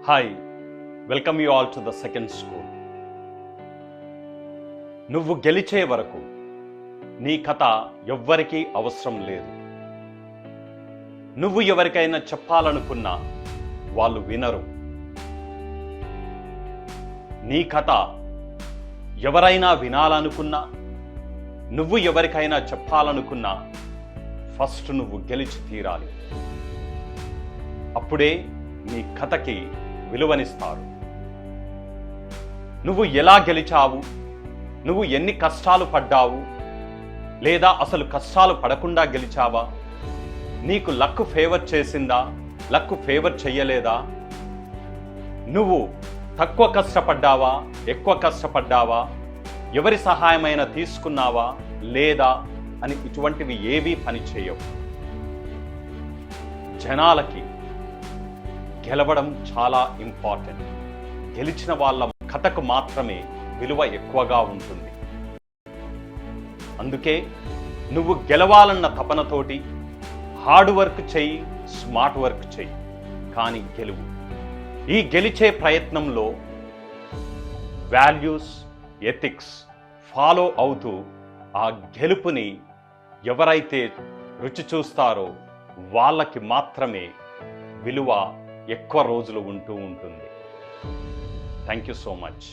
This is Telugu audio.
Hi, welcome you all to the second school. నువ్వు గెలిచే వరకు నీ కథ ఎవ్వరికీ అవసరం లేదు. నువ్వు ఎవరికైనా చెప్పాలనుకున్నా వాళ్ళు వినరు. నీ కథ ఎవరైనా వినాలనుకున్నా, నువ్వు ఎవరికైనా చెప్పాలనుకున్నా ఫస్ట్ నువ్వు గెలిచి తీరాలి. అప్పుడే నీ కథకి విలువనిస్తారు. నువ్వు ఎలా గెలిచావు, నువ్వు ఎన్ని కష్టాలు పడ్డావు, లేదా అసలు కష్టాలు పడకుండా గెలిచావా, నీకు లక్ ఫేవర్ చేసిందా, లక్ ఫేవర్ చెయ్యలేదా, నువ్వు తక్కువ కష్టపడ్డావా, ఎక్కువ కష్టపడ్డావా, ఎవరి సహాయమైనా తీసుకున్నావా లేదా అని ఇటువంటివి ఏవీ పని చేయవు. జనాలకి గెలవడం చాలా ఇంపార్టెంట్. గెలిచిన వాళ్ళ కథకు మాత్రమే విలువ ఎక్కువగా ఉంటుంది. అందుకే నువ్వు గెలవాలన్న తపనతోటి హార్డ్ వర్క్ చెయ్యి, స్మార్ట్ వర్క్ చెయ్యి, కానీ గెలువు. ఈ గెలిచే ప్రయత్నంలో వాల్యూస్, ఎథిక్స్ ఫాలో అవుతూ ఆ గెలుపుని ఎవరైతే రుచి చూస్తారో వాళ్ళకి మాత్రమే విలువ ఎక్కువ రోజులు ఉంటూ ఉంటుంది. Thank you so much.